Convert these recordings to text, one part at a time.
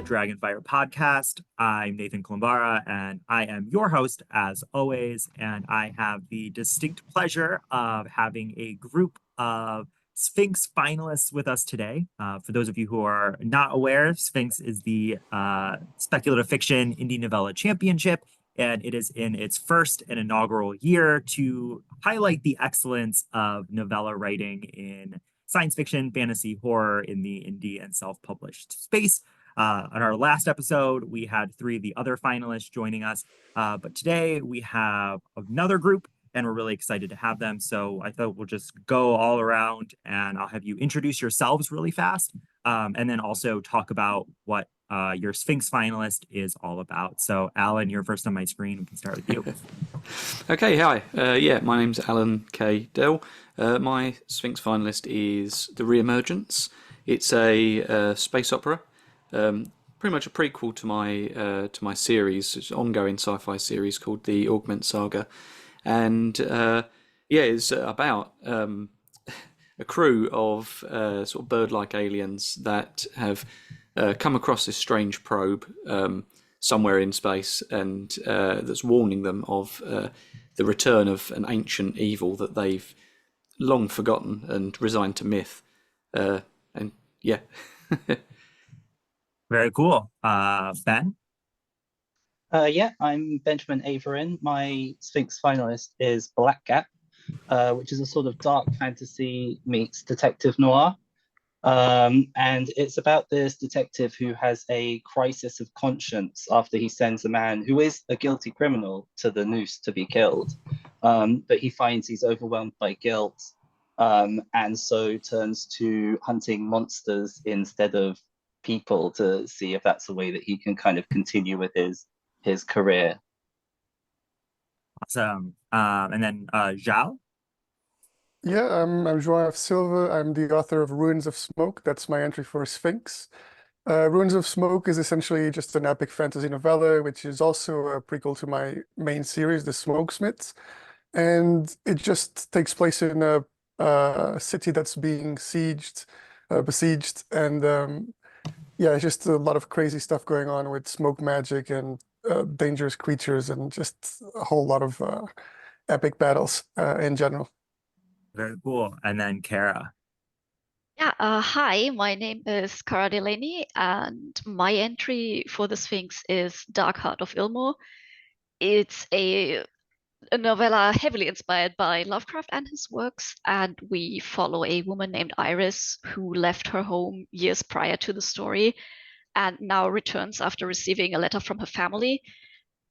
Dragonfire podcast. I'm Nathan Kalambara, and I am your host as always. And I have the distinct pleasure of having a group of Sphinx finalists with us today. For those of you who are not aware, Sphinx is the speculative fiction indie novella championship, and it is in its first and inaugural year to highlight the excellence of novella writing in science fiction, fantasy, horror in the indie and self-published space. On our last episode, we had three of the other finalists joining us, but today we have another group, and we're really excited to have them. So I thought we'll just go all around, and I'll have you introduce yourselves really fast, and then also talk about what your Sphinx finalist is all about. So Alan, you're first on my screen. We can start with you. Okay, hi. My name's Alan K. Dell. My Sphinx finalist is The Reemergence. It's a space opera, pretty much a prequel to my series. It's an ongoing sci-fi series called The Augment Saga, and it's about a crew of sort of bird-like aliens that have come across this strange probe somewhere in space, and that's warning them of the return of an ancient evil that they've long forgotten and resigned to myth. Very cool. Ben? I'm Benjamin Averin. My Sphinx finalist is Black Gap, which is a sort of dark fantasy meets detective noir. And it's about this detective who has a crisis of conscience after he sends a man who is a guilty criminal to the noose to be killed. But he finds he's overwhelmed by guilt, and so turns to hunting monsters instead of people to see if that's a way that he can kind of continue with his career. Awesome. And then Zhao? Yeah, I'm João F. Silva. I'm the author of Ruins of Smoke. That's my entry for Sphinx. Ruins of Smoke is essentially just an epic fantasy novella, which is also a prequel to my main series, The Smokesmiths. And it just takes place in a city that's being besieged. And it's just a lot of crazy stuff going on with smoke magic and dangerous creatures and just a whole lot of epic battles in general. Very cool. And then Kara. Hi, my name is Cara Delaney, and my entry for the Sphinx is Dark Heart of Ilmo. It's a novella heavily inspired by Lovecraft and his works, and we follow a woman named Iris who left her home years prior to the story and now returns after receiving a letter from her family.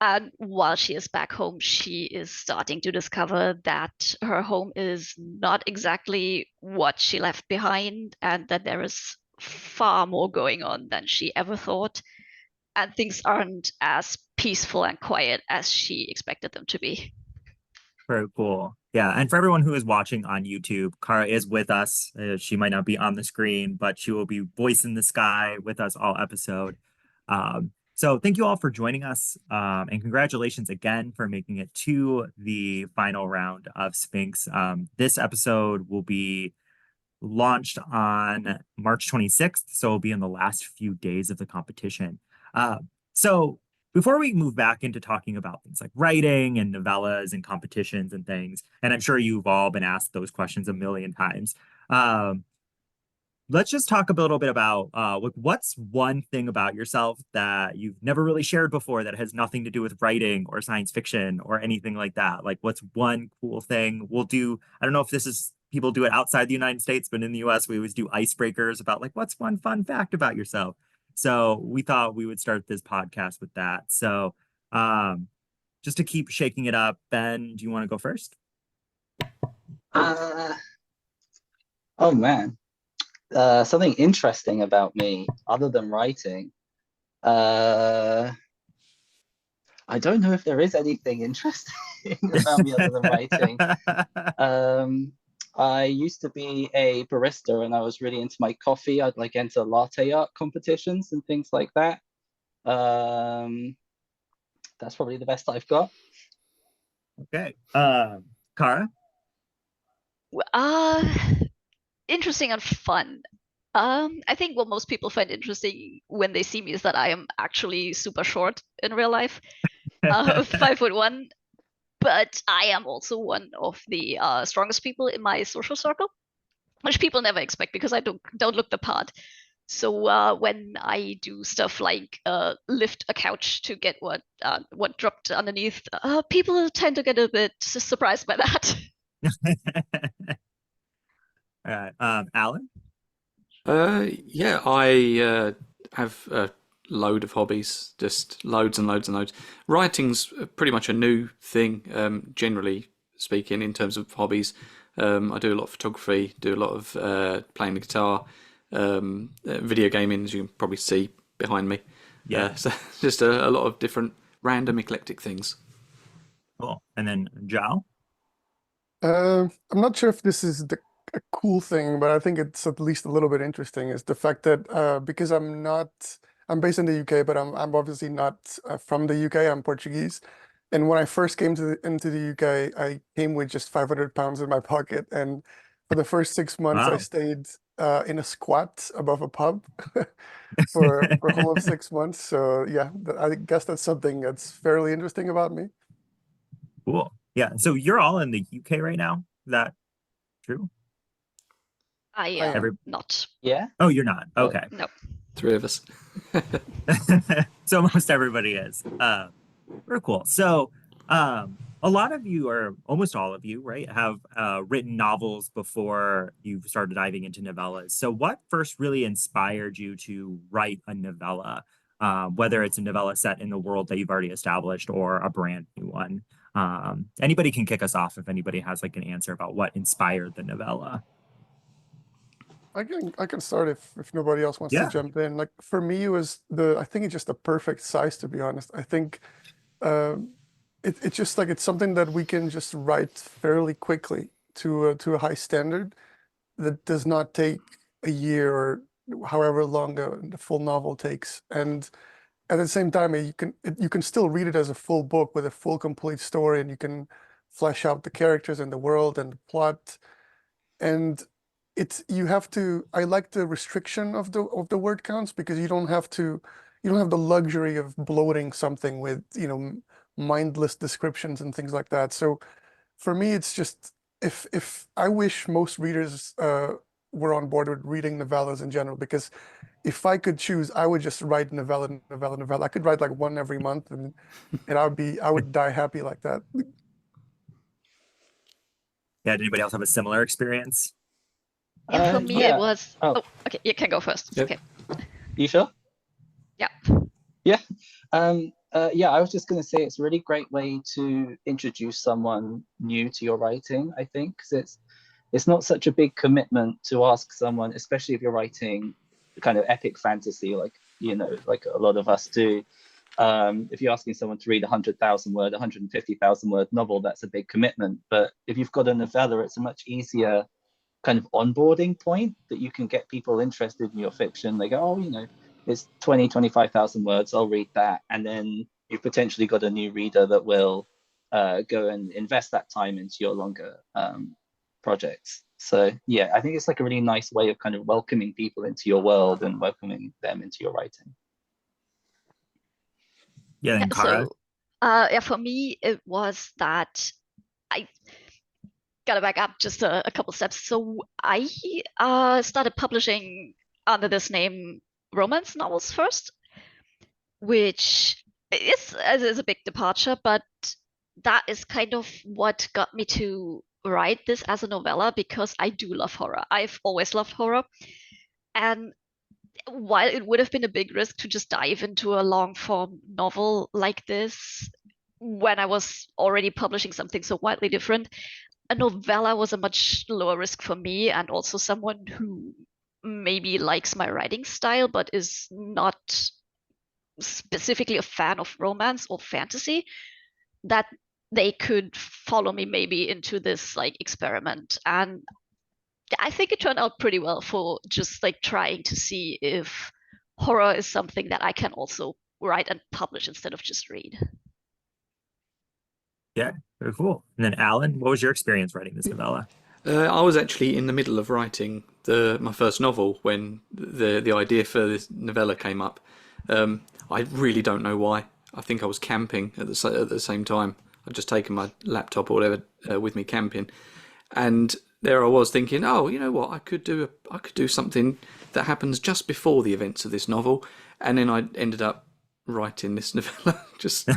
And while she is back home, she is starting to discover that her home is not exactly what she left behind, and that there is far more going on than she ever thought. And things aren't as peaceful and quiet as she expected them to be. Very cool. Yeah, and for everyone who is watching on YouTube, Kara is with us. She might not be on the screen, but she will be voice in the sky with us all episode. So thank you all for joining us, and congratulations again for making it to the final round of Sphinx. This episode will be launched on March 26th, so it'll be in the last few days of the competition. So before we move back into talking about things like writing and novellas and competitions and things, and I'm sure you've all been asked those questions a million times, let's just talk a little bit about what's one thing about yourself that you've never really shared before that has nothing to do with writing or science fiction or anything like that. Like, what's one cool thing we'll do? I don't know if this is people do it outside the United States, but in the US, we always do icebreakers about like, what's one fun fact about yourself? So we thought we would start this podcast with that. So just to keep shaking it up, Ben, do you want to go first? Oh man. Something interesting about me, other than writing, I don't know if there is anything interesting about me other than writing. I used to be a barista, and I was really into my coffee. I'd like enter latte art competitions and things like that. That's probably the best I've got. Okay. Kara? Interesting and fun. I think what most people find interesting when they see me is that I am actually super short in real life, 5'1", but I am also one of the strongest people in my social circle, which people never expect because I don't look the part. So when I do stuff like lift a couch to get what dropped underneath, people tend to get a bit surprised by that. All right. Alan? Yeah, I have a load of hobbies, just loads and loads and loads. Writing's pretty much a new thing, generally speaking, in terms of hobbies. I do a lot of photography, do a lot of playing the guitar, video gaming, as you can probably see behind me. Yeah. So just a lot of different random eclectic things. Cool. And then Zhao? I'm not sure if this is a cool thing, but I think it's at least a little bit interesting, is the fact that because I'm based in the UK, but I'm obviously not from the UK. I'm Portuguese. And when I first came into the UK, I came with just 500 pounds in my pocket. And for the first 6 months, I Wow. stayed in a squat above a pub for a whole of 6 months. So yeah, I guess that's something that's fairly interesting about me. Cool. Yeah. So you're all in the UK right now? Is that true? I I am am. not. Yeah. Oh, you're not. Okay. No. 3 of us. So almost everybody is. Very cool. So a lot of you, or almost all of you, right, have written novels before you've started diving into novellas. So what first really inspired you to write a novella, whether it's a novella set in the world that you've already established or a brand new one? Anybody can kick us off if anybody has like an answer about what inspired the novella. I can start if nobody else wants to Yeah. jump in. Like for me, it was I think it's just the perfect size, to be honest. I think it's just like it's something that we can just write fairly quickly to a high standard that does not take a year or however long the full novel takes. And at the same time, you can still read it as a full book with a full complete story, and you can flesh out the characters and the world and the plot. And you have to, I like the restriction of the word counts, because you don't have the luxury of bloating something with, mindless descriptions and things like that. So for me, it's just, if I wish most readers were on board with reading novellas in general, because if I could choose, I would just write novella. I could write like one every month, and I would die happy like that. Yeah. Did anybody else have a similar experience? Yeah, for me Yeah. it was. Oh. Oh, okay, you can go first. It's Yep. okay. You sure? Yeah. Yeah. Yeah, I was just going to say it's a really great way to introduce someone new to your writing, I think, because it's not such a big commitment to ask someone, especially if you're writing kind of epic fantasy, like like a lot of us do. If you're asking someone to read 100,000 word, 150,000 word novel, that's a big commitment. But if you've got a novella, it's a much easier kind of onboarding point that you can get people interested in your fiction. They go, oh, it's 20, 25,000 words, I'll read that. And then you've potentially got a new reader that will go and invest that time into your longer projects. So yeah, I think it's like a really nice way of kind of welcoming people into your world and welcoming them into your writing. Yeah. Yeah, And Kara? so yeah, for me it was that I gotta back up just a couple steps. So I started publishing under this name romance novels first, which is a big departure, but that is kind of what got me to write this as a novella, because I do love horror. I've always loved horror. And while it would have been a big risk to just dive into a long form novel like this when I was already publishing something so widely different, a novella was a much lower risk for me, and also someone who maybe likes my writing style but is not specifically a fan of romance or fantasy, that they could follow me maybe into this like experiment. And I think it turned out pretty well for just like trying to see if horror is something that I can also write and publish instead of just read. Yeah. Very cool. And then Alan, what was your experience writing this novella? I was actually in the middle of writing my first novel when the idea for this novella came up. I really don't know why. I think I was camping at the same time. I'd just taken my laptop or whatever with me camping, and there I was thinking, oh, you know what, I could do something that happens just before the events of this novel, and then I ended up writing this novella just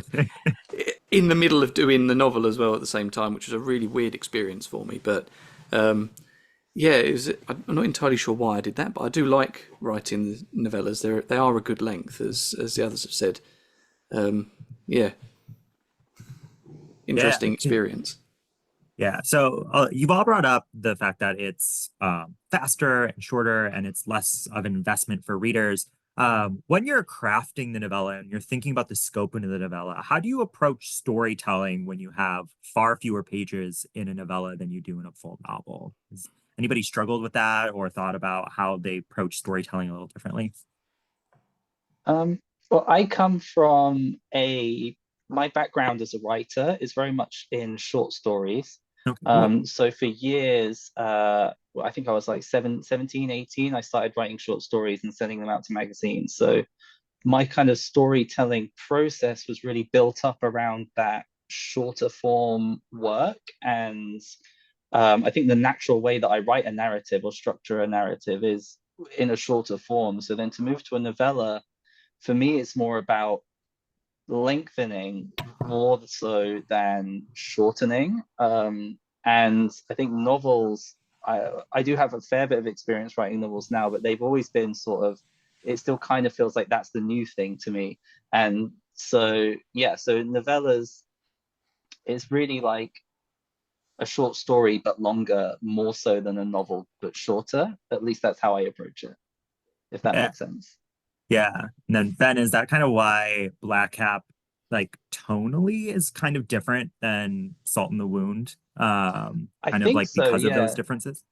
in the middle of doing the novel as well at the same time, which was a really weird experience for me. But yeah, I'm not entirely sure why I did that, but I do like writing novellas. They are a good length, as the others have said. Yeah, interesting experience. Yeah. So you've all brought up the fact that it's faster and shorter, and it's less of an investment for readers. When you're crafting the novella and you're thinking about the scope of the novella, how do you approach storytelling when you have far fewer pages in a novella than you do in a full novel? Has anybody struggled with that or thought about how they approach storytelling a little differently? Well, I come from my background as a writer is very much in short stories. Okay, cool. So for years, well, I think I was like 17, 18, I started writing short stories and sending them out to magazines. So my kind of storytelling process was really built up around that shorter form work. And I think the natural way that I write a narrative or structure a narrative is in a shorter form. So then to move to a novella, for me, it's more about lengthening more so than shortening. And I think novels, I do have a fair bit of experience writing novels now, but they've always been sort of, it still kind of feels like that's the new thing to me. And so, yeah, so novellas, it's really like a short story, but longer, more so than a novel, but shorter. At least that's how I approach it, if that Yeah. makes sense. Yeah. And then Ben, is that kind of why Black Cap, like tonally, is kind of different than Salt in the Wound? I Kind of think like so, because of those yeah. differences?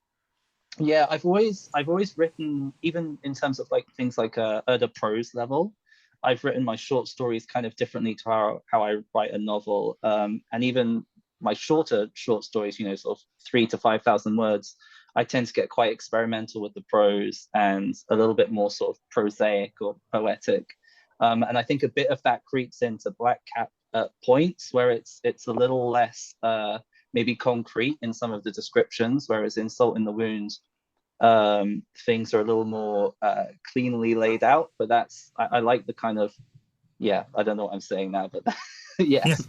Yeah, I've always written, even in terms of like things like at a prose level, I've written my short stories kind of differently to how I write a novel. And even my shorter short stories, sort of 3 to 5,000 words, I tend to get quite experimental with the prose and a little bit more sort of prosaic or poetic. And I think a bit of that creeps into Black Cap at points where it's a little less maybe concrete in some of the descriptions, whereas in Salt in the Wound, things are a little more cleanly laid out. But I like the kind of, yeah, I don't know what I'm saying now, but yes.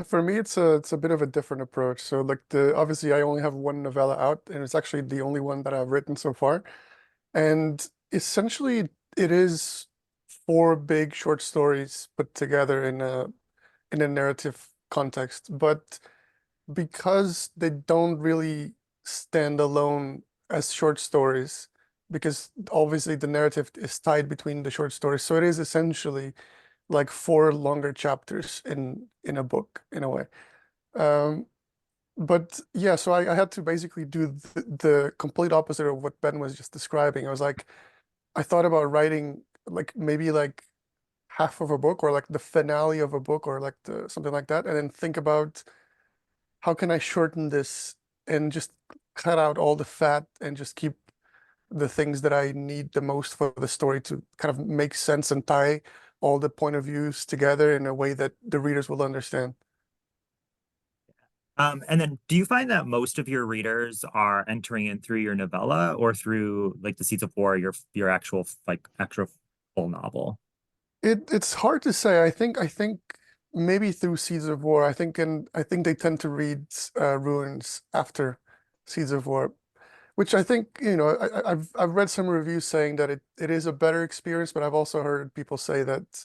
For me, it's a bit of a different approach. So like obviously I only have one novella out, and it's actually the only one that I've written so far. And essentially it is four big short stories put together in a narrative context. But because they don't really stand alone as short stories, because obviously the narrative is tied between the short stories. So it is essentially like four longer chapters in a book in a way. Um, but yeah, so I had to basically do the complete opposite of what Ben was just describing. I was like, I thought about writing like maybe like half of a book or like the finale of a book or like something like that, and then think about how can I shorten this and just cut out all the fat and just keep the things that I need the most for the story to kind of make sense and tie all the point of views together in a way that the readers will understand. And then do you find that most of your readers are entering in through your novella or through like the Seeds of War, your actual full novel? It's hard to say. I think maybe through Seeds of War. I think they tend to read Ruins after Seeds of War, which I think, I've read some reviews saying that it is a better experience, but I've also heard people say that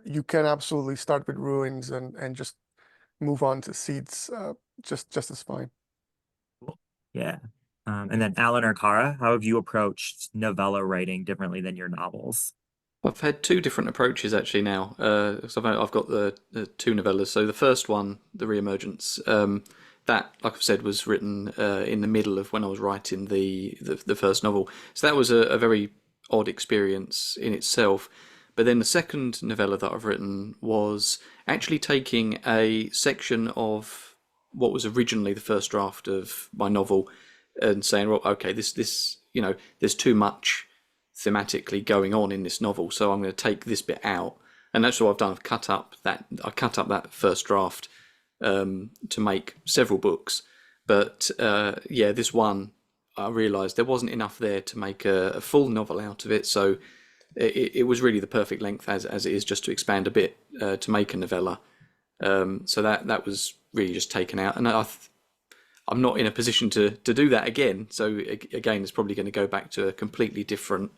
you can absolutely start with Ruins and just move on to Seeds just as fine. Cool. Yeah. And then Alan or Kara, how have you approached novella writing differently than your novels? I've had two different approaches actually now. So I've got the two novellas. So the first one, The Reemergence, that, like I've said, was written in the middle of when I was writing the first novel. So that was a very odd experience in itself. But then the second novella that I've written was actually taking a section of what was originally the first draft of my novel and saying, well, okay, this there's too much thematically going on in this novel, so I'm going to take this bit out. And that's what I've done. I cut up that first draft to make several books. But this one, I realised there wasn't enough there to make a full novel out of it. So it was really the perfect length as it is, just to expand a bit to make a novella. So that was really just taken out. And I'm not in a position to do that again. So again, it's probably going to go back to a completely different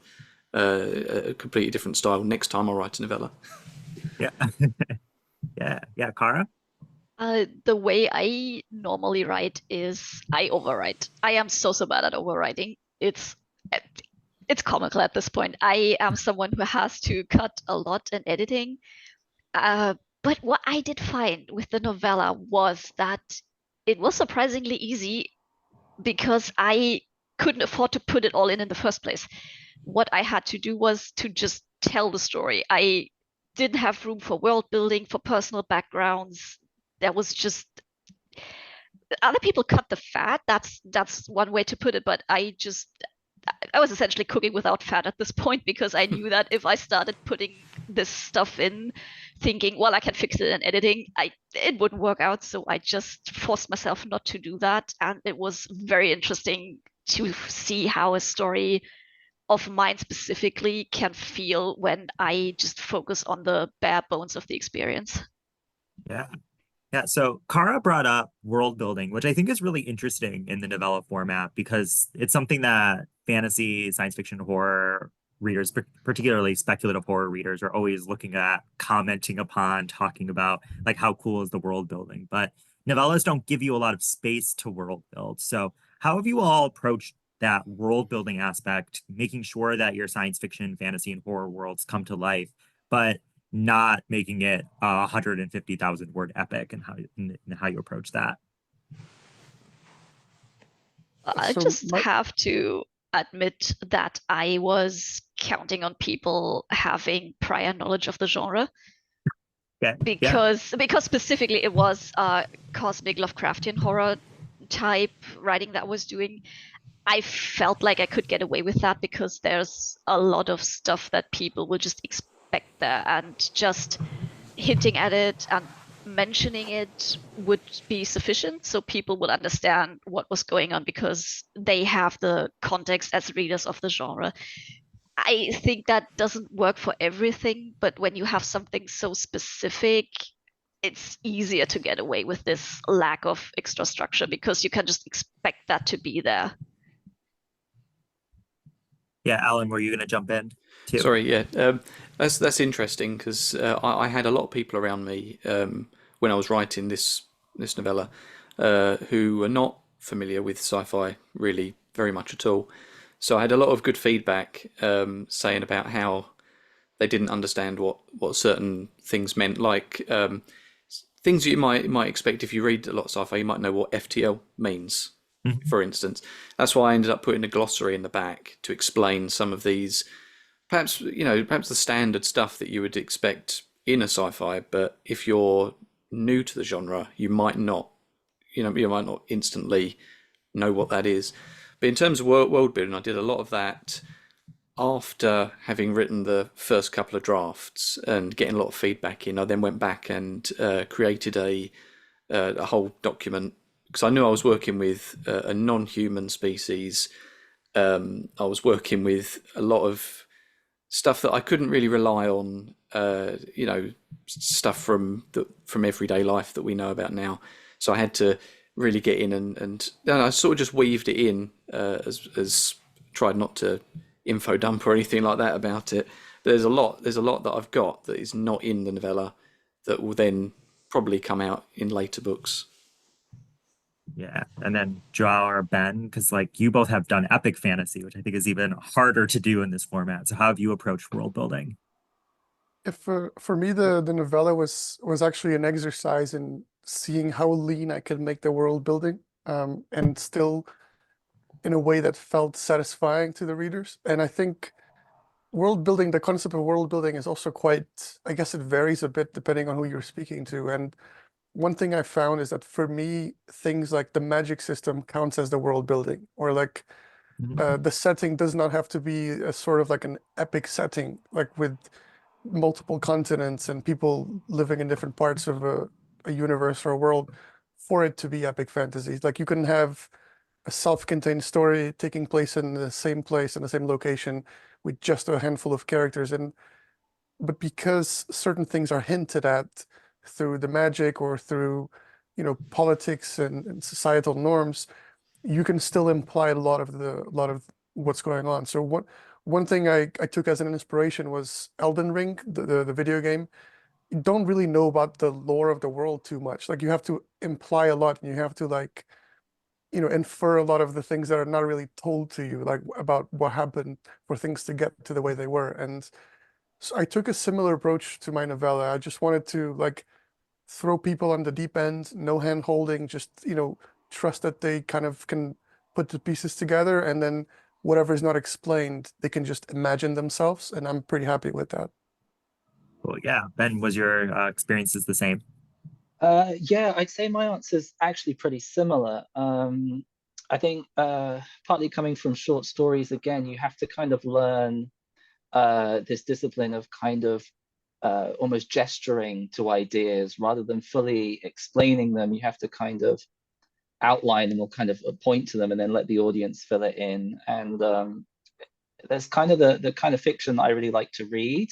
style next time I write a novella. Yeah. Yeah. Kara? The way I normally write is I overwrite. I am so bad at overwriting. It's comical at this point. I am someone who has to cut a lot in editing. But what I did find with the novella was that it was surprisingly easy because I couldn't afford to put it all in the first place. What I had to do was to just tell the story. I didn't have room for world building, for personal backgrounds. There was just other people cut the fat. That's one way to put it. But I was essentially cooking without fat at this point, because I knew that if I started putting this stuff in, thinking, well, I can fix it in editing, it wouldn't work out. So I just forced myself not to do that. And it was very interesting to see how a story of mine specifically can feel when I just focus on the bare bones of the experience. Yeah. Yeah, so Kara brought up world building, which I think is really interesting in the novella format, because it's something that fantasy, science fiction, horror readers, particularly speculative horror readers, are always looking at, commenting upon, talking about, like, how cool is the world building. But novellas don't give you a lot of space to world build. So how have you all approached that world building aspect, making sure that your science fiction, fantasy, and horror worlds come to life, but not making it a 150,000 word epic, and how you approach that? I just have to admit that I was counting on people having prior knowledge of the genre. Yeah. Because specifically it was cosmic Lovecraftian horror type writing that I was doing. I felt like I could get away with that because there's a lot of stuff that people will just expect there, and just hinting at it and mentioning it would be sufficient, so people would understand what was going on because they have the context as readers of the genre. I think that doesn't work for everything, but when you have something so specific, it's easier to get away with this lack of extra structure because you can just expect that to be there. Yeah, Alan, were you going to jump in too? Sorry, yeah. That's interesting because I had a lot of people around me when I was writing this novella who were not familiar with sci-fi really very much at all. So I had a lot of good feedback saying about how they didn't understand what certain things meant, like things you might expect if you read a lot of sci-fi. You might know what FTL means, for instance. That's why I ended up putting a glossary in the back to explain some of these, perhaps the standard stuff that you would expect in a sci-fi. But if you're new to the genre, you might not instantly know what that is. But in terms of world building, I did a lot of that after having written the first couple of drafts and getting a lot of feedback in. I then went back and created a whole document, because I knew I was working with a non-human species. I was working with a lot of stuff that I couldn't really rely on, stuff from everyday life that we know about now. So I had to really get in and I sort of just weaved it in as tried not to info dump or anything like that about it. But there's a lot that I've got that is not in the novella that will then probably come out in later books. Yeah, and then Joao or Ben, because like you both have done epic fantasy, which I think is even harder to do in this format. So how have you approached world building? If for me, the novella was actually an exercise in seeing how lean I could make the world building, and still in a way that felt satisfying to the readers. And I think world building, the concept of world building is also quite, I guess it varies a bit depending on who you're speaking to. And one thing I found is that for me, things like the magic system counts as the world building, or like Mhm. the setting does not have to be a sort of like an epic setting, like with multiple continents and people living in different parts of a universe or a world for it to be epic fantasy. Like you can have a self-contained story taking place in the same place in the same location with just a handful of characters, and but because certain things are hinted at through the magic or through, politics and societal norms, you can still imply a lot of what's going on. So one thing I took as an inspiration was Elden Ring, the video game. You don't really know about the lore of the world too much. Like you have to imply a lot, and you have to like, infer a lot of the things that are not really told to you, like about what happened for things to get to the way they were. And so I took a similar approach to my novella. I just wanted to like throw people on the deep end, no hand holding, just, trust that they kind of can put the pieces together, and then whatever is not explained, they can just imagine themselves. And I'm pretty happy with that. Well, yeah. Ben, was your experiences the same? Yeah, I'd say my answer's actually pretty similar. I think partly coming from short stories, again, you have to kind of learn this discipline of kind of almost gesturing to ideas rather than fully explaining them. You have to kind of outline them or kind of point to them and then let the audience fill it in. And there's kind of the kind of fiction that I really like to read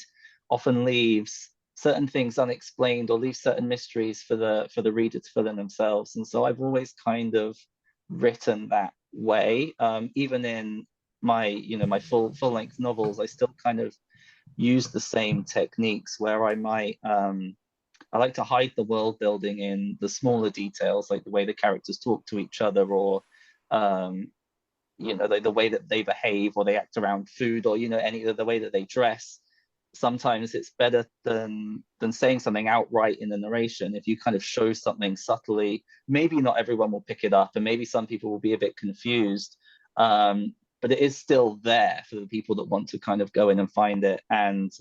often leaves certain things unexplained or leaves certain mysteries for the reader to fill in themselves. And so I've always kind of written that way. Even in my full length novels, I still kind of use the same techniques where I like to hide the world building in the smaller details, like the way the characters talk to each other, or um, the way that they behave or they act around food, or any of the way that they dress. Sometimes it's better than saying something outright in the narration. If you kind of show something subtly, maybe not everyone will pick it up, and maybe some people will be a bit confused. But it is still there for the people that want to kind of go in and find it. And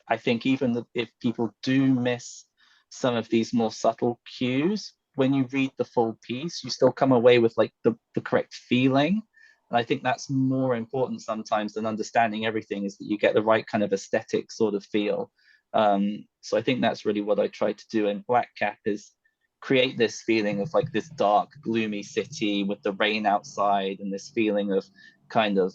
I think even if people do miss some of these more subtle cues, when you read the full piece, you still come away with like the correct feeling. And I think that's more important sometimes than understanding everything, is that you get the right kind of aesthetic sort of feel. So I think that's really what I try to do in Black Cap, is create this feeling of like this dark, gloomy city with the rain outside and this feeling of kind of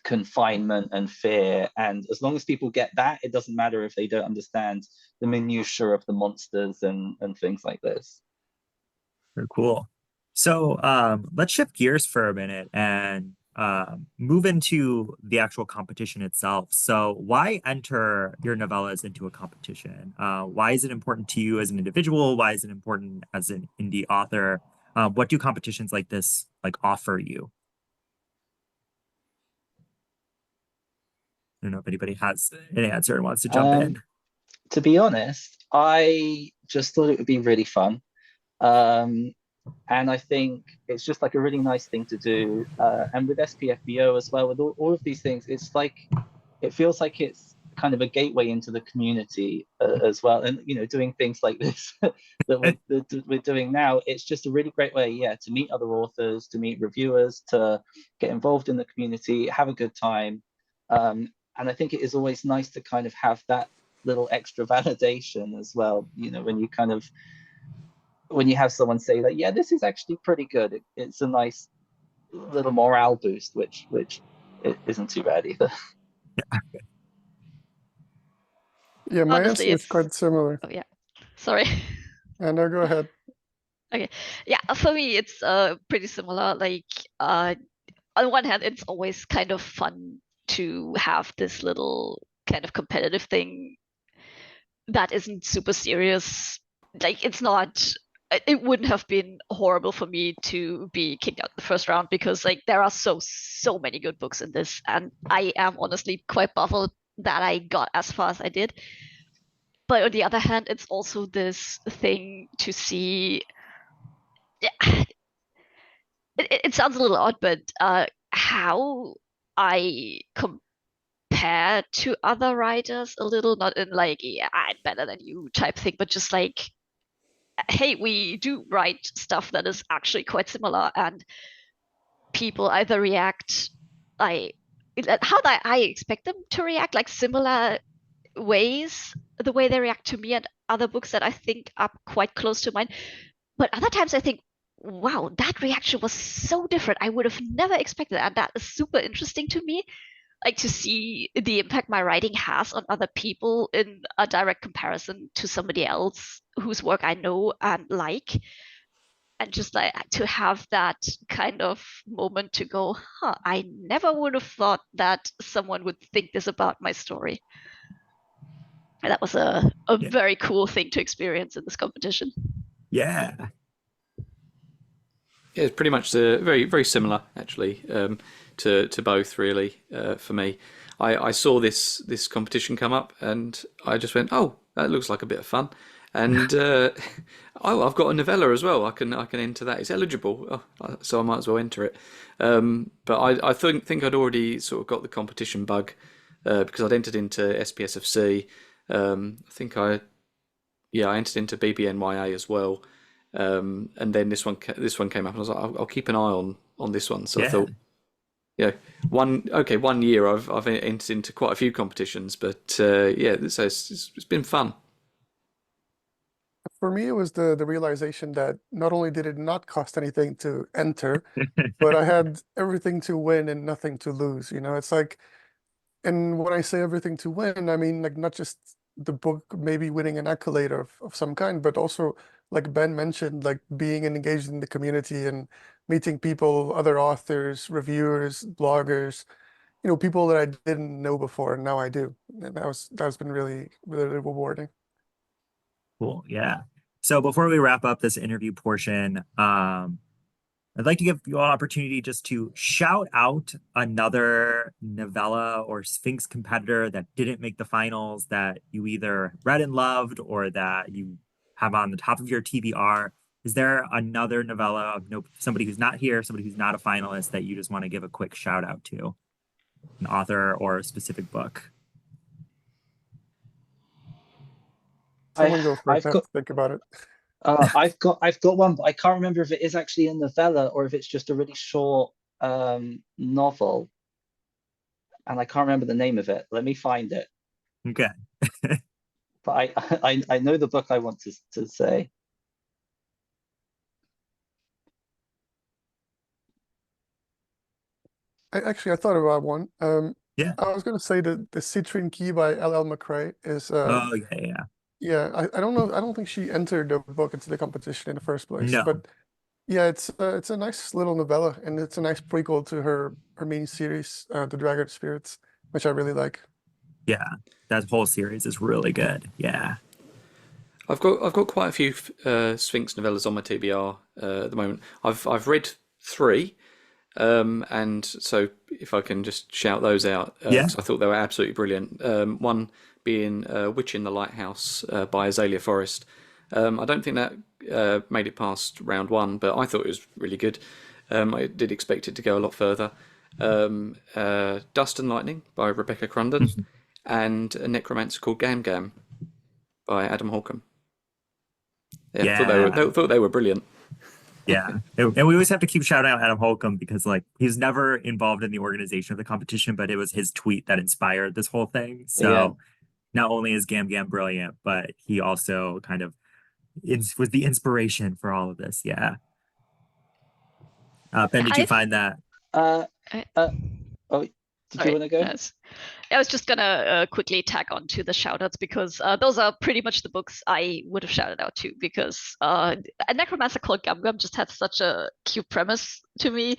confinement and fear. And as long as people get that, it doesn't matter if they don't understand the minutiae of the monsters and things like this. Very cool. So let's shift gears for a minute and move into the actual competition itself. So why enter your novellas into a competition? Why is it important to you as an individual? Why is it important as an indie author? What do competitions like this like offer you? I don't know if anybody has an answer and wants to jump Um, in. to be honest, I just thought it would be really fun. Um, and I think it's just like a really nice thing to do. And with SPFBO as well, with all of these things, it's like it feels like it's kind of a gateway into the community as well. And doing things like this that we're doing now, it's just a really great way, yeah, to meet other authors, to meet reviewers, to get involved in the community, have a good time. And I think it is always nice to kind of have that little extra validation as well. When you have someone say that, yeah, this is actually pretty good. It's a nice little morale boost, which it isn't too bad either. Yeah, my Honestly, answer is it's quite similar. oh yeah, sorry. And now go ahead. Okay, yeah, for me it's pretty similar. Like on one hand, it's always kind of fun to have this little kind of competitive thing that isn't super serious. Like it's not. It wouldn't have been horrible for me to be kicked out the first round, because like there are so many good books in this, and I am honestly quite baffled that I got as far as I did. But on the other hand, it's also this thing to see. Yeah, it sounds a little odd, but how I compare to other writers a little, not in like, yeah, I'm better than you type thing, but just like hey, we do write stuff that is actually quite similar, and people either react how I expect them to react, like similar ways, the way they react to me and other books that I think are quite close to mine. But other times I think, wow, that reaction was so different. I would have never expected that. And that is super interesting to me, like to see the impact my writing has on other people in a direct comparison to somebody else whose work I know and like. And just like to have that kind of moment to go, huh, I never would have thought that someone would think this about my story. And that was a Yeah. very cool thing to experience in this competition. Yeah. Yeah, it's pretty much very very similar actually, to both really, for me. I saw this competition come up and I just went, oh, that looks like a bit of fun, and oh, I've got a novella as well. I can enter that. It's eligible, so I might as well enter it. But I think I'd already sort of got the competition bug, because I'd entered into SPSFC. I think I entered into BBNYA as well. And then this one came up, and I was like, I'll keep an eye on this one. So I Yeah. thought, one year I've entered into quite a few competitions, but so it's been fun. For me, it was the realization that not only did it not cost anything to enter, but I had everything to win and nothing to lose. You know, it's like, and when I say everything to win, I mean like not just the book maybe winning an accolade of some kind, but also like Ben mentioned, like being engaged in the community and meeting people, other authors, reviewers, bloggers, you know, people that I didn't know before, and now I do. And that's been really, really rewarding. Cool. Yeah. So before we wrap up this interview portion, I'd like to give you all an opportunity just to shout out another novella or Sphinx competitor that didn't make the finals that you either read and loved or that you have on the top of your TBR. Is there another novella of somebody who's not here, somebody who's not a finalist that you just want to give a quick shout out to? An author or a specific book? Someone go first. I I've have got to think about it. I've got one, but I can't remember if it is actually a novella or if it's just a really short novel, and I can't remember the name of it. Let me find it. Okay. But I know the book I want to say. I thought about one. Yeah. I was going to say that the Citrine Key by L.L. McRae is Oh, yeah. yeah, I don't know. I don't think she entered the book into the competition in the first place. No. But yeah, it's a nice little novella, and it's a nice prequel to her main series, The Dragon of Spirits, which I really like. Yeah. That whole series is really good. Yeah. I've got quite a few Sphinx novellas on my TBR at the moment. I've read 3, and so if I can just shout those out, Yeah. 'cause I thought they were absolutely brilliant. One being Witch in the Lighthouse by Azalea Forrest. I don't think that made it past round 1, but I thought it was really good. I did expect it to go a lot further. Dust and Lightning by Rebecca Crunden, and a necromancer called Gam Gam by Adam Holcomb. Yeah, I thought they were brilliant. Yeah. And we always have to keep shouting out Adam Holcomb because like he's never involved in the organization of the competition, but it was his tweet that inspired this whole thing. So Yeah. not only is Gam Gam brilliant, but he also kind of was the inspiration for all of this. Yeah. Ben, did you find that? Oh, did you want to go? Yes. I was just gonna quickly tag on to the shoutouts because those are pretty much the books I would have shouted out to because A Necromancer called Gum Gum just had such a cute premise to me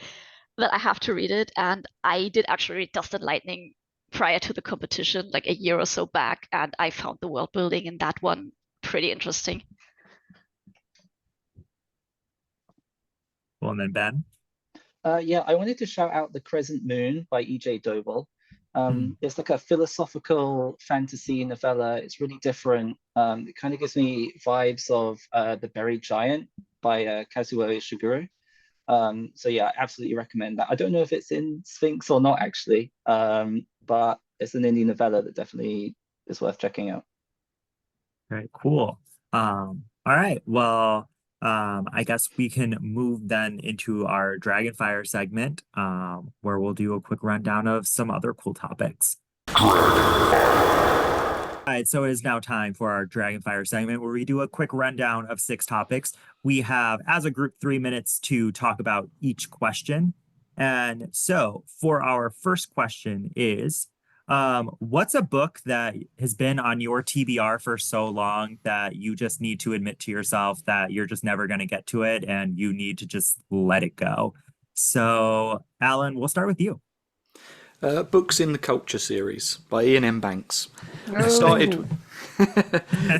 that I have to read it. And I did actually read Dust and Lightning prior to the competition, like a year or so back, and I found the world building in that one pretty interesting. Well, and then Ben? Yeah, I wanted to shout out The Crescent Moon by E.J. Dobell. It's like a philosophical fantasy novella. It's really different. It kind of gives me vibes of The Buried Giant by Kazuo Ishiguro. So yeah, I absolutely recommend that. I don't know if it's in Sphinx or not actually, but it's an indie novella that definitely is worth checking out. Very cool. All right. Well, I guess we can move then into our Dragonfire segment, where we'll do a quick rundown of some other cool topics. All right, so it is now time for our Dragonfire segment where we do a quick rundown of 6 topics. We have, as a group, 3 minutes to talk about each question. And so for our first question is, what's a book that has been on your TBR for so long that you just need to admit to yourself that you're just never going to get to it and you need to just let it go? So, Alan, we'll start with you. Books in the Culture series by Ian M. Banks. I No. started.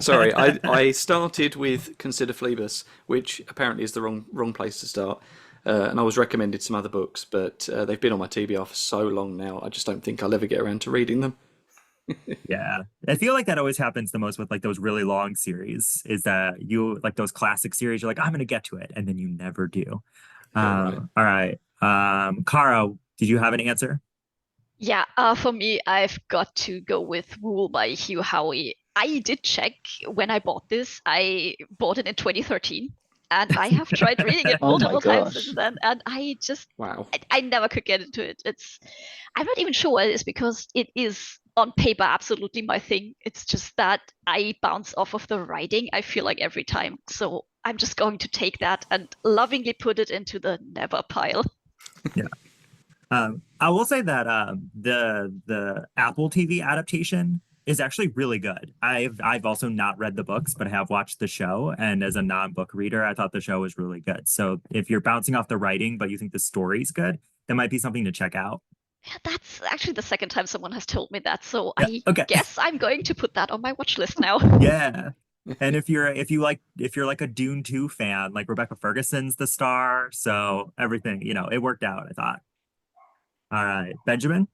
Sorry, I started with Consider Phlebas, which apparently is the wrong place to start. And I was recommended some other books, but they've been on my TBR for so long now. I just don't think I'll ever get around to reading them. Yeah, I feel like that always happens the most with like those really long series, is that you like those classic series, you're like, I'm gonna get to it, and then you never do. Yeah, right. All right. Kara, did you have an answer? Yeah, for me, I've got to go with Rule by Hugh Howey. I did check when I bought this. I bought it in 2013, and I have tried reading it Oh my multiple times gosh. since then, and I just Wow. I never could get into it. I'm not even sure what it is because it is on paper absolutely my thing. It's just that I bounce off of the writing, I feel like every time. So I'm just going to take that and lovingly put it into the never pile. Yeah. I will say that the Apple TV adaptation is actually really good. I've also not read the books, but I have watched the show, and as a non-book reader, I thought the show was really good. So if you're bouncing off the writing, but you think the story's good, that might be something to check out. Yeah, that's actually the second time someone has told me that. So Yeah. I Okay. guess I'm going to put that on my watch list now. Yeah. And if you're like a Dune 2 fan, like Rebecca Ferguson's the star, so everything, it worked out, I thought. All right, Benjamin.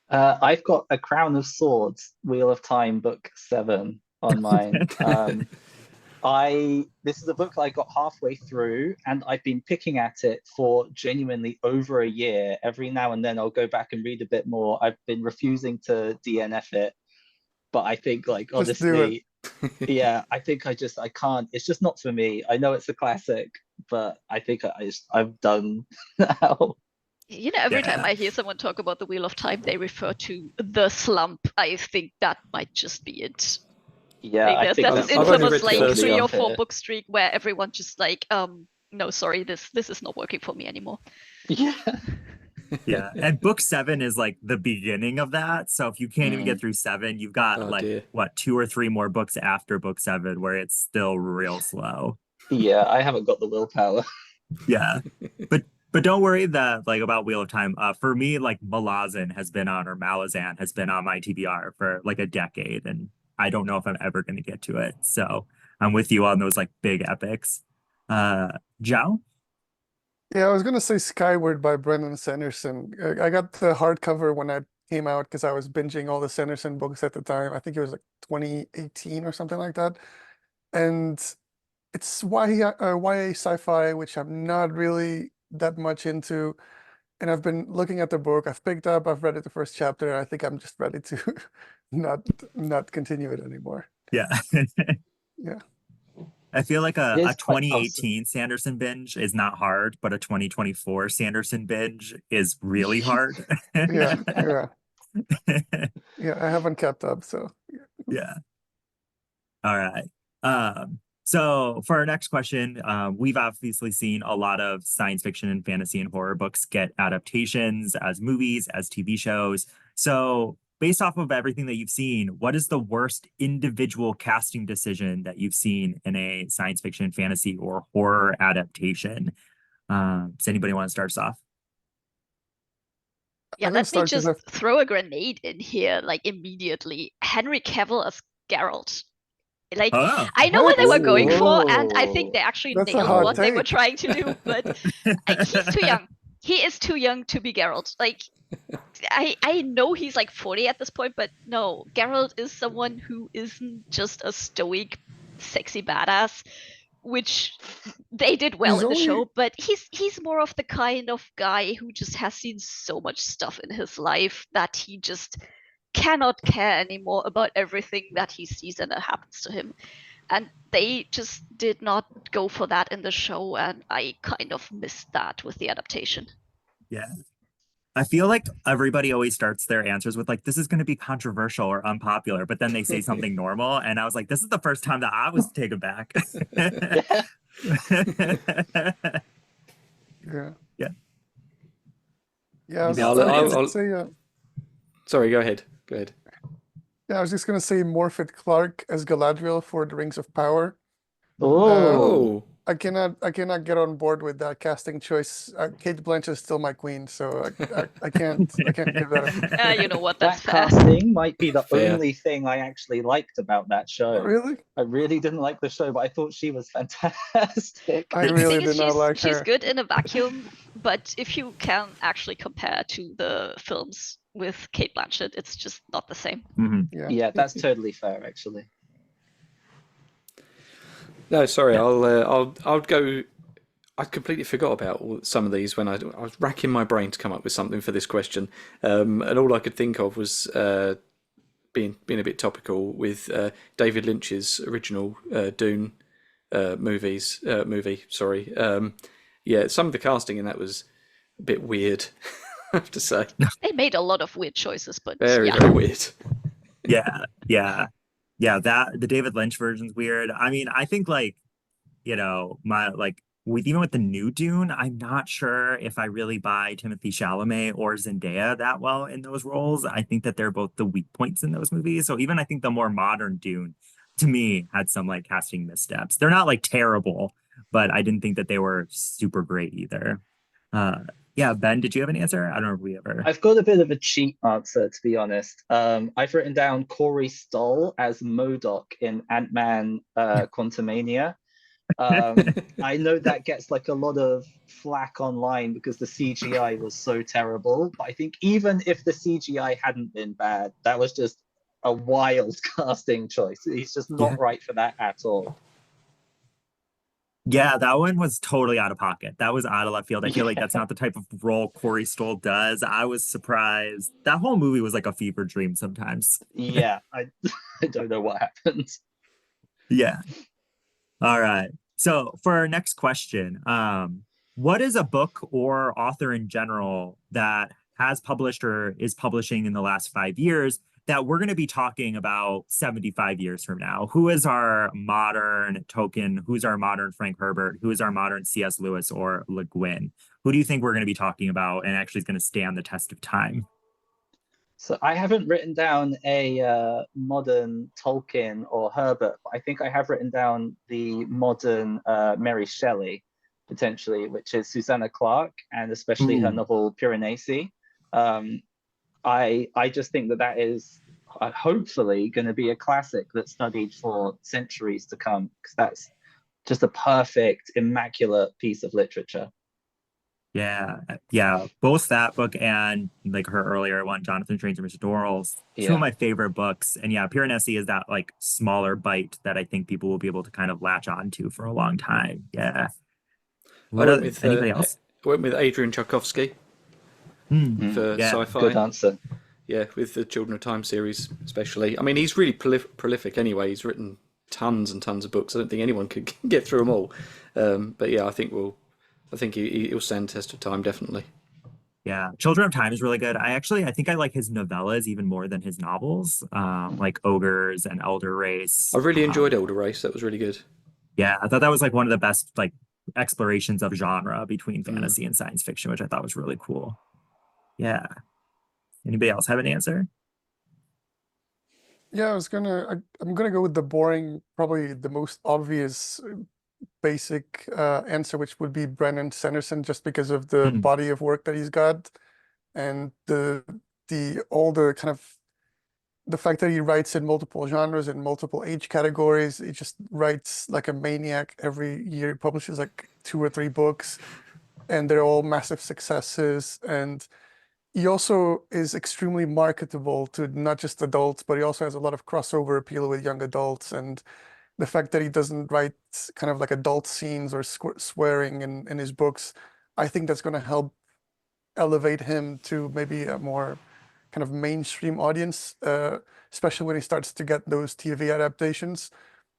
I've got A Crown of Swords, Wheel of Time, book 7 on mine. This is a book I got halfway through, and I've been picking at it for genuinely over a year. Every now and then I'll go back and read a bit more. I've been refusing to DNF it, but I think like Just do it. honestly, yeah, I think I can't. It's just not for me. I know it's a classic, but I think I'm done now. Every time Yeah. I hear someone talk about the Wheel of Time, they refer to the slump. I think that might just be it. Yeah, Like I there's think this I've only infamous read the like first 3 or one. 4 book streak where everyone just like, no, sorry, this is not working for me anymore. Yeah. Yeah. And book 7 is like the beginning of that. So if you can't even get through 7, you've got Oh like dear. what, 2 or 3 more books after book 7 where it's still real slow. Yeah, I haven't got the willpower. Yeah. But don't worry that like about Wheel of Time. For me, like Malazan has been on, or Malazan has been on my TBR for like a decade, and I don't know if I'm ever going to get to it. So I'm with you on those like big epics. Zhao? Yeah, I was gonna say Skyward by Brandon Sanderson. I got the hardcover when it came out because I was binging all the Sanderson books at the time. I think it was like 2018 or something like that. And it's YA sci-fi, which I'm not really that much into. And I've been looking at the book. I've read it the first chapter, and I think I'm just ready to not not continue it anymore. Yeah. Yeah. I feel like a It is quite 2018 Sanderson binge is not hard, but a 2024 Sanderson binge is really hard. Yeah, yeah. Yeah, I haven't kept up, so Yeah. All right. So for our next question, we've obviously seen a lot of science fiction and fantasy and horror books get adaptations as movies, as TV shows. So based off of everything that you've seen, what is the worst individual casting decision that you've seen in a science fiction, fantasy, or horror adaptation? Does anybody want to start us off? Yeah, I'm gonna let me start because just throw a grenade in here, like immediately. Henry Cavill as Geralt. Like, Oh, I know what they were going for, and I Whoa. think they actually That's a nailed hot what they were take. trying to do, but he's too young. He is too young to be Geralt. Like, I know he's like 40 at this point, but no, Geralt is someone who isn't just a stoic, sexy badass, which they did well He's in the only show, but he's more of the kind of guy who just has seen so much stuff in his life that he just cannot care anymore about everything that he sees and that happens to him. And they just did not go for that in the show, and I kind of missed that with the adaptation. Yeah. I feel like everybody always starts their answers with like, this is going to be controversial or unpopular, but then they say something normal. And I was like, this is the first time that I was taken back. Yeah. Yeah. Yeah, I was Maybe just I'll gonna I'll- say, Sorry, go ahead. Go ahead. yeah, I was just gonna say Morfydd Clark as Galadriel for the Rings of Power. Oh, Oh, I cannot get on board with that casting choice. Kate Blanchett is still my queen, so I can't give that a You know what? that That's fair. casting might be the Fair. only thing I actually liked about that show. really. I really didn't like the show, but I thought she was fantastic. I The really thing did is, not like she's her. good in a vacuum, but if you can actually compare to the films with Kate Blanchett, it's just not the same. Mhm. Yeah. Yeah, that's totally fair, actually. No, sorry. Yeah. I'll go. I completely forgot about some of these when I was racking my brain to come up with something for this question, and all I could think of was being a bit topical with David Lynch's original Dune movie. Sorry. Yeah, some of the casting in that was a bit weird. I have to say, They made a lot of weird choices, but very yeah. very weird. Yeah. That the David Lynch version's weird. I mean, I think like, my like with even with the new Dune, I'm not sure if I really buy Timothy Chalamet or Zendaya that well in those roles. I think that they're both the weak points in those movies. So even I think the more modern Dune, to me, had some like casting missteps. They're not like terrible, but I didn't think that they were super great either. Uh, yeah, Ben, did you have an answer? I don't know if we ever. I've got a bit of a cheap answer, to be honest. I've written down Corey Stoll as MODOK in Ant-Man Quantumania. I know that gets like a lot of flack online because the CGI was so terrible, but I think even if the CGI hadn't been bad, that was just a wild casting choice. He's just not Yeah. right for that at all. Yeah, that one was totally out of pocket. That was out of left field. I feel like Yeah. that's not the type of role Corey Stoll does. I was surprised. That whole movie was like a fever dream sometimes. Yeah, I don't know what happened. Yeah. All right. So for our next question, what is a book or author in general that has published or is publishing in the last 5 years that we're going to be talking about 75 years from now? Who is our modern Tolkien? Who's our modern Frank Herbert? Who is our modern C.S. Lewis or Le Guin? Who do you think we're going to be talking about and actually is going to stand the test of time? So I haven't written down a modern Tolkien or Herbert, but I think I have written down the modern Mary Shelley, potentially, which is Susanna Clarke, and especially her Ooh. novel Piranesi. I just think that is hopefully going to be a classic that's studied for centuries to come, because that's just a perfect, immaculate piece of literature. Yeah. Both that book and like her earlier one, Jonathan Strange and Mr. Dorrell's, two Yeah. of my favorite books. And yeah, Piranesi is that like smaller bite that I think people will be able to kind of latch on to for a long time. Yeah. What went other, with, anybody else? I went with Adrian Tchaikovsky for Yeah. sci-fi. Good answer. Yeah, with the Children of Time series, especially. I mean, he's really prolific anyway. He's written tons and tons of books. I don't think anyone could get through them all. But yeah, I think he'll stand the test of time, definitely. Yeah. Children of Time is really good. I think I like his novellas even more than his novels, like Ogres and Elder Race. I really enjoyed Elder Race. That was really good. Yeah, I thought that was like one of the best like explorations of genre between fantasy and science fiction, which I thought was really cool. Yeah. Anybody else have an answer? Yeah, I'm gonna go with the boring, probably the most obvious, basic answer, which would be Brandon Sanderson, just because of the Mhm. body of work that he's got, and all the kind of the fact that he writes in multiple genres and multiple age categories. He just writes like a maniac every year. He publishes like 2 or 3 books, and they're all massive successes. And he also is extremely marketable to not just adults, but he also has a lot of crossover appeal with young adults. And the fact that he doesn't write kind of like adult scenes or swearing in his books, I think that's going to help elevate him to maybe a more kind of mainstream audience, especially when he starts to get those TV adaptations.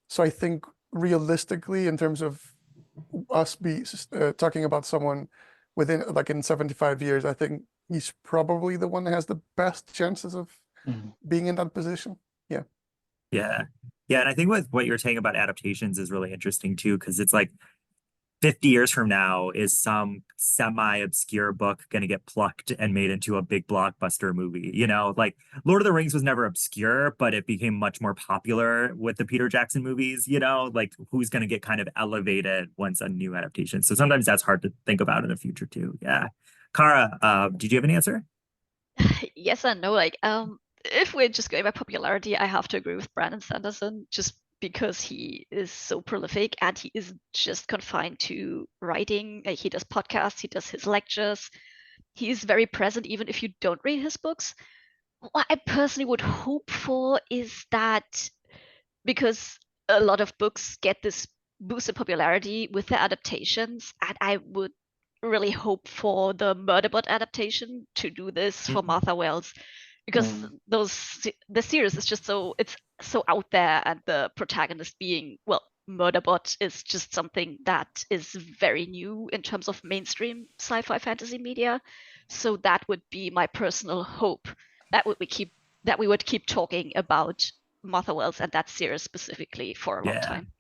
So I think realistically, in terms of us talking about someone within like in 75 years, I think he's probably the one that has the best chances of Mhm. being in that position. Yeah. Yeah. Yeah. And I think what you're saying about adaptations is really interesting too, because it's like 50 years from now, is some semi-obscure book going to get plucked and made into a big blockbuster movie? You know, like Lord of the Rings was never obscure, but it became much more popular with the Peter Jackson movies, you know, like who's going to get kind of elevated once a new adaptation. So sometimes that's hard to think about in the future too. Yeah. Kara, did you have an answer? Yes and no. Like, if we're just going by popularity, I have to agree with Brandon Sanderson just because he is so prolific and he isn't just confined to writing. Like, he does podcasts, he does his lectures. He's very present even if you don't read his books. What I personally would hope for is that because a lot of books get this boosted popularity with their adaptations, and I would really hope for the Murderbot adaptation to do this for Mhm. Martha Wells, because the series is just it's so out there, and the protagonist being, well, Murderbot is just something that is very new in terms of mainstream sci-fi fantasy media. So that would be my personal hope that we would keep talking about Martha Wells and that series specifically for a long Yeah. time.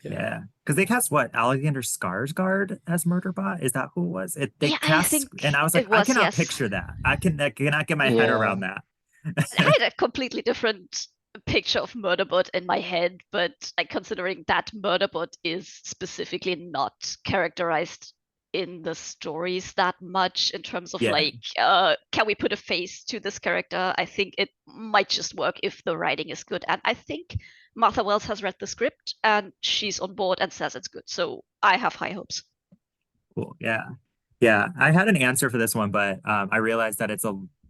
Yeah. Because they cast what? Alexander Skarsgård as Murderbot? Is that who it was? They Yeah, I cast, think and I was like, it I was, cannot yes. picture that. I cannot get my head Yeah. around that. I had a completely different picture of Murderbot in my head, but like considering that Murderbot is specifically not characterized in the stories that much in terms of Yeah. like, can we put a face to this character? I think it might just work if the writing is good. And I think Martha Wells has read the script and she's on board and says it's good. So I have high hopes. Cool. Yeah. Yeah. I had an answer for this one, but I realized that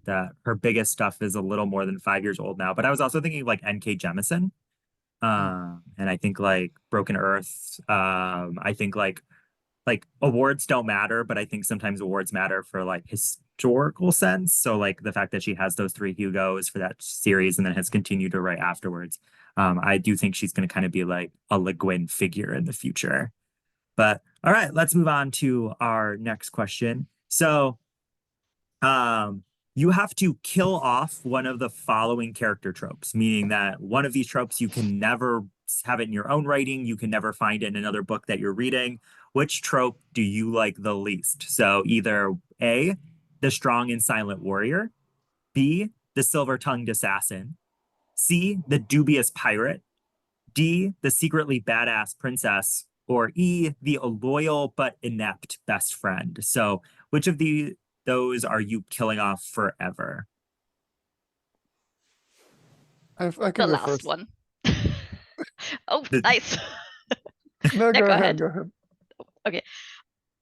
that her biggest stuff is a little more than 5 years old now. But I was also thinking like N.K. Jemisin. And I think like Broken Earth. I think like awards don't matter, but I think sometimes awards matter for like historical sense. So like the fact that she has those 3 Hugos for that series and then has continued to write afterwards. I do think she's going to kind of be like a Le Guin figure in the future. But all right, let's move on to our next question. So, you have to kill off one of the following character tropes, meaning that one of these tropes you can never have it in your own writing, you can never find it in another book that you're reading. Which trope do you like the least? So either A, the strong and silent warrior, B, the silver-tongued assassin, C, the dubious pirate, D, the secretly badass princess, or E, the loyal but inept best friend. So, which of those are you killing off forever? I The can go last first. one. Oh, The- nice. No, No, go go ahead, ahead. go ahead. Okay.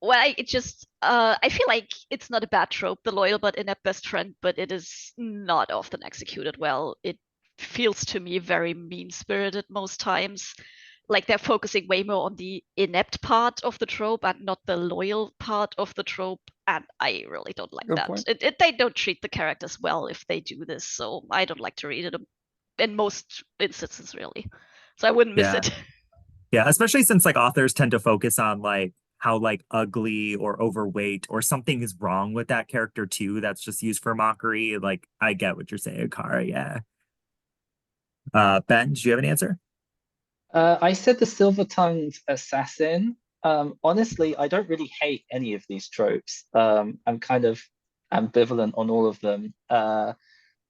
Well, it just I feel like it's not a bad trope, the loyal but inept best friend, but it is not often executed well. It feels to me very mean-spirited most times. Like they're focusing way more on the inept part of the trope and not the loyal part of the trope, and I really don't like Good that. point. They don't treat the characters well if they do this, so I don't like to read it in most instances, really. So I wouldn't miss Yeah. it. Yeah, especially since like authors tend to focus on like how like ugly or overweight or something is wrong with that character too. That's just used for mockery. Like I get what you're saying, Kara. Yeah. Ben, do you have an answer? I said the silver-tongued assassin. Honestly, I don't really hate any of these tropes. I'm kind of ambivalent on all of them. But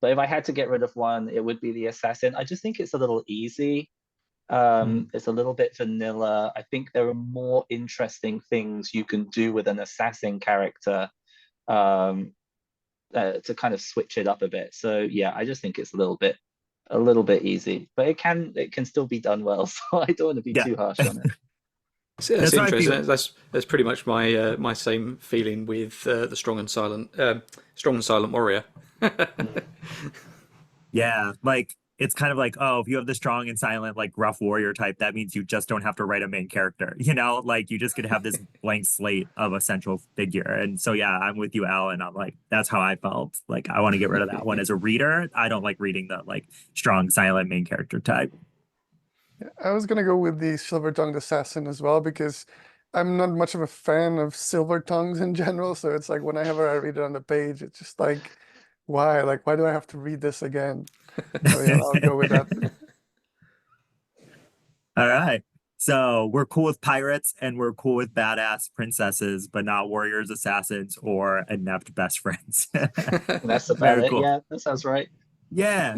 if I had to get rid of one, it would be the assassin. I just think it's a little easy. It's a little bit vanilla. I think there are more interesting things you can do with an assassin character to kind of switch it up a bit. So yeah, I just think it's a little bit easy, but it can still be done well. So I don't want to be Yeah. too harsh on it. So that's That's how I interesting. feel. That's pretty much my my same feeling with the strong and silent warrior. Yeah, like it's kind of like, oh, if you have the strong and silent, like rough warrior type, that means you just don't have to write a main character, you know, like you just could have this blank slate of a central figure. And so, yeah, I'm with you, Alan. I'm like, that's how I felt. Like, I want to get rid of that one as a reader. I don't like reading the like strong, silent main character type. I was gonna go with the Silver-Tongued Assassin as well because I'm not much of a fan of silver tongues in general. So it's like whenever I read it on the page, it's just like, why? Like, why do I have to read this again? So yeah, I'll go with that. All right. So we're cool with pirates and we're cool with badass princesses, but not warriors, assassins, or inept best friends. That's about Very it. cool. Yeah, that sounds right. Yeah.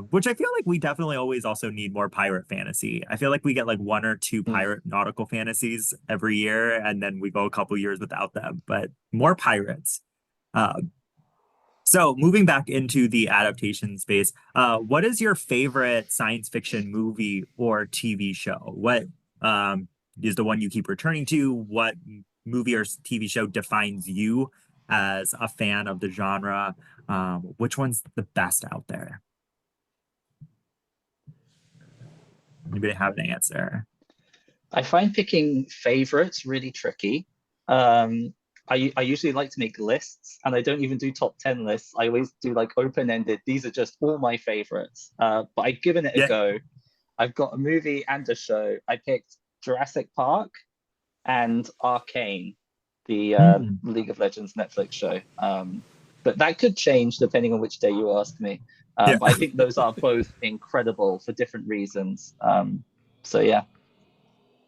Which I feel like we definitely always also need more pirate fantasy. I feel like we get like one or two Mm. pirate nautical fantasies every year, and then we go a couple years without them, but more pirates. Um, so moving back into the adaptation space, what is your favorite science fiction movie or TV show? What is the one you keep returning to? What movie or TV show defines you as a fan of the genre? Which one's the best out there? Anybody have an answer? I find picking favorites really tricky. I usually like to make lists, and I don't even do top 10 lists. I always do like open-ended. These are just all my favorites. But I've given it a Yeah. go. I've got a movie and a show. I picked Jurassic Park and Arcane, the Hmm. League of Legends Netflix show. But that could change depending on which day you ask me. Yeah. But I think those are both incredible for different reasons. So yeah.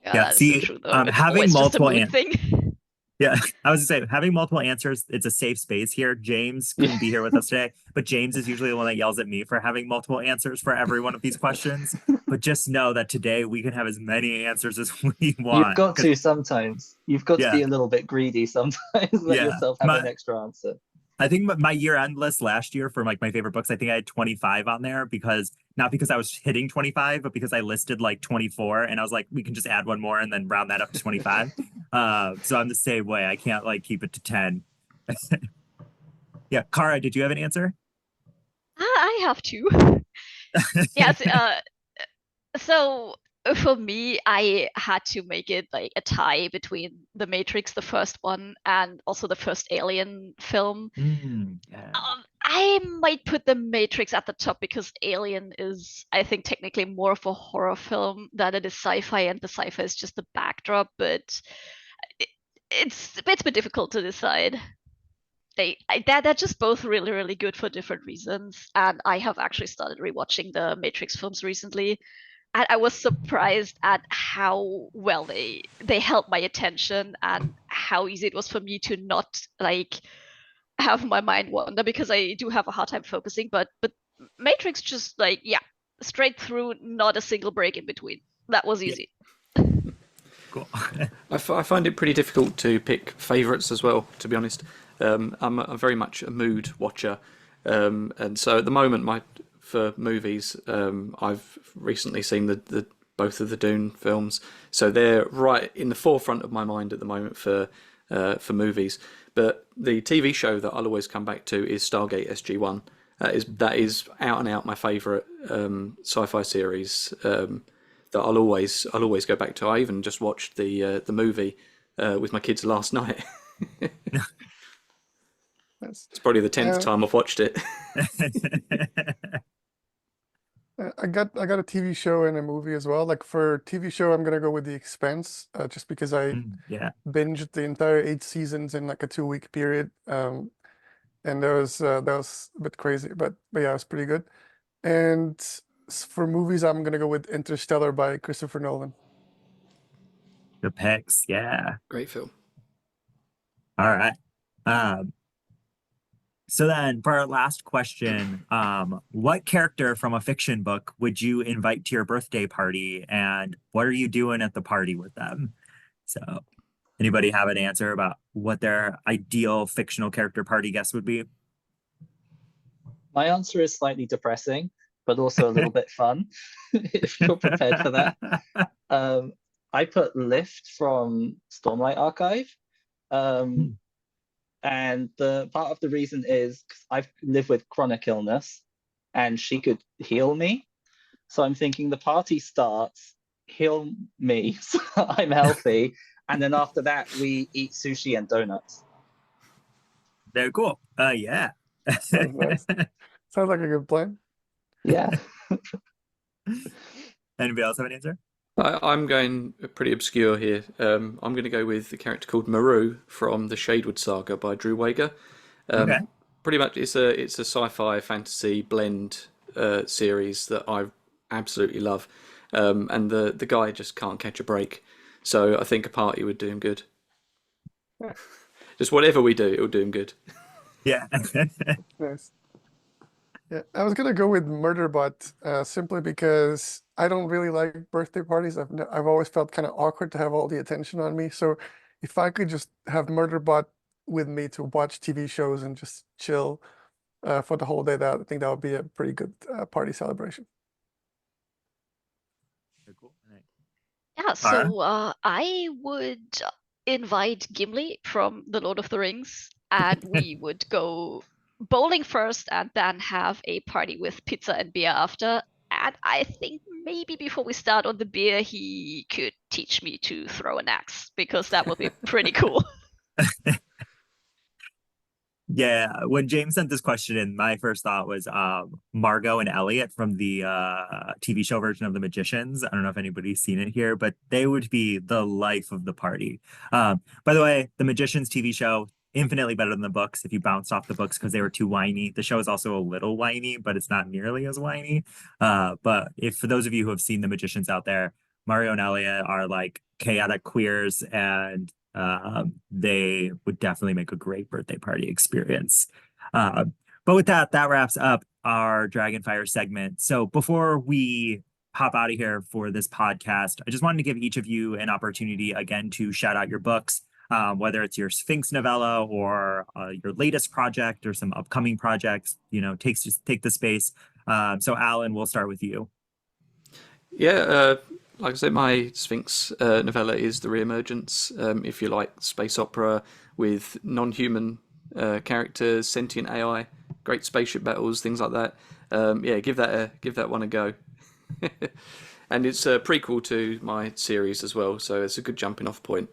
Yeah, Yeah, that is so see, true though. It's having always just a multiple mood thing. yeah, I was gonna say having multiple answers, it's a safe space here. James couldn't be here with us today, but James is usually the one that yells at me for having multiple answers for every one of these questions. But just know that today we can have as many answers as we You've want. got to sometimes. You've got to Yeah. be a little bit greedy sometimes. Let Yeah. yourself have an extra answer. I think my year-end list last year for like my favorite books, I think I had 25 on there because not because I was hitting 25, but because I listed like 24 and I was like, we can just add one more and then round that up to 25. So I'm the same way. I can't like keep it to 10. Yeah, Kara, did you have an answer? I have two. Yes, so for me, I had to make it like a tie between The Matrix, the first one, and also the first Alien film. Yeah. I might put The Matrix at the top because Alien is, I think, technically more of a horror film than it is sci-fi, and the sci-fi is just the backdrop, but it's a bit difficult to decide. They're just both really, really good for different reasons. And I have actually started rewatching the Matrix films recently. And I was surprised at how well they held my attention and how easy it was for me to not like have my mind wander because I do have a hard time focusing. But Matrix just like, yeah, straight through, not a single break in between. That was Yeah. easy. Cool. I find it pretty difficult to pick favourites as well, to be honest. I'm very much a mood watcher, and so at the moment, for movies, I've recently seen the both of the Dune films, so they're right in the forefront of my mind at the moment for movies. But the TV show that I'll always come back to is Stargate SG-1. That is out and out my favourite sci-fi series. That I'll always go back to. I even just watched the movie with my kids last night. That's- It's probably the 10th Uh, time I've watched it. I got a TV show and a movie as well. Like for TV show, I'm gonna go with The Expanse, just because I Yeah. binged the entire 8 seasons in like a 2 week period. And that was a bit crazy, but yeah, it was pretty good. And for movies, I'm gonna go with Interstellar by Christopher Nolan. The picks. Yeah. Great film. All right. So then for our last question, what character from a fiction book would you invite to your birthday party and what are you doing at the party with them? So anybody have an answer about what their ideal fictional character party guest would be? My answer is slightly depressing, but also a little bit fun, if you're prepared for that. I put Lift from Stormlight Archive. And the part of the reason is 'cause I've lived with chronic illness and she could heal me. So I'm thinking the party starts, heal me, so I'm healthy. And then after that, we eat sushi and donuts. Very cool. Yeah. Sounds nice. Sounds like a good plan. Yeah. Anybody else have an answer? I'm going pretty obscure here. I'm going to go with the character called Maru from the Shadewood Saga by Drew Wager. Okay. Pretty much, it's a sci-fi fantasy blend series that I absolutely love, and the guy just can't catch a break. So I think a party would do him good. Just whatever we do, it'll do him good. Yeah. Nice. Yeah, I was gonna go with Murderbot simply because I don't really like birthday parties. I've always felt kind of awkward to have all the attention on me. So if I could just have Murderbot with me to watch TV shows and just chill for the whole day, I think that would be a pretty good party celebration. Very cool. Yeah, Tara? so I would invite Gimli from The Lord of the Rings, and we would go bowling first and then have a party with pizza and beer after. And I think maybe before we start on the beer, he could teach me to throw an axe, because that would be pretty cool. Yeah, when James sent this question in, my first thought was Margot and Elliot from the TV show version of The Magicians. I don't know if anybody's seen it here, but they would be the life of the party. By the way, The Magicians TV show, infinitely better than the books if you bounced off the books because they were too whiny. The show is also a little whiny, but it's not nearly as whiny. But if for those of you who have seen The Magicians out there, Mario and Elliot are like chaotic queers, and they would definitely make a great birthday party experience. But with that, that wraps up our Dragonfire segment. So before we hop out of here for this podcast, I just wanted to give each of you an opportunity again to shout out your books, whether it's your Sphinx novella or your latest project or some upcoming projects. Take the space. So Alan, we'll start with you. Yeah, like I said, my Sphinx novella is The Reemergence. If you like space opera with non-human characters, sentient AI, great spaceship battles, things like that, yeah, give that one a go. And it's a prequel to my series as well, so it's a good jumping off point.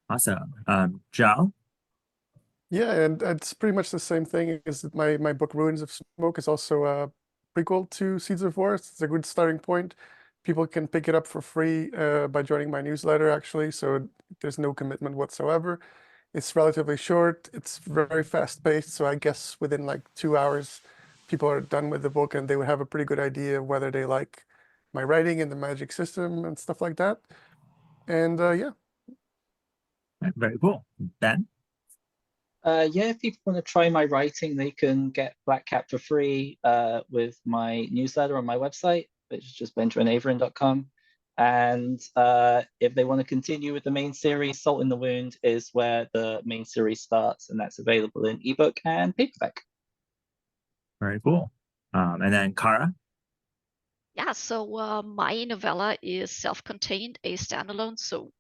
Awesome. Zhao? Yeah, and it's pretty much the same thing as my book Ruins of Smoke is also a prequel to Seeds of War. It's a good starting point. People can pick it up for free by joining my newsletter, actually, so there's no commitment whatsoever. It's relatively short, it's very fast-paced, so I guess within like 2 hours, people are done with the book and they would have a pretty good idea of whether they like my writing and the magic system and stuff like that. And yeah. Very cool. Ben? Yeah, if people want to try my writing, they can get Black Cat for free with my newsletter on my website, which is just benjaminaverin.com. And if they want to continue with the main series, Salt in the Wound is where the main series starts, and that's available in ebook and paperback. Very cool. And then Kara? Yeah, so my novella is self-contained, a standalone, so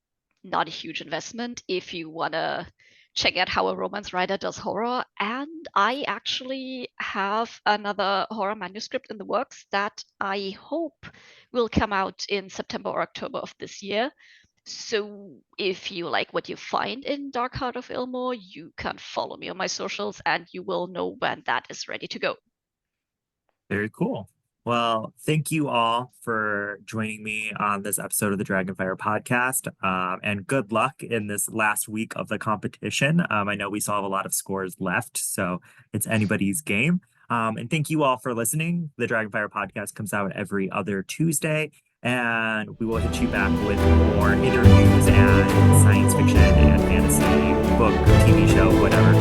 not a huge investment if you want to check out how a romance writer does horror. And I actually have another horror manuscript in the works that I hope will come out in September or October of this year. So if you like what you find in Dark Heart of Ilmor, you can follow me on my socials and you will know when that is ready to go. Very cool. Well, thank you all for joining me on this episode of the Dragonfire podcast, and good luck in this last week of the competition. I know we still have a lot of scores left, so it's anybody's game. And thank you all for listening. The Dragonfire podcast comes out every other Tuesday, and we will hit you back with more interviews and science fiction and fantasy book, TV show, whatever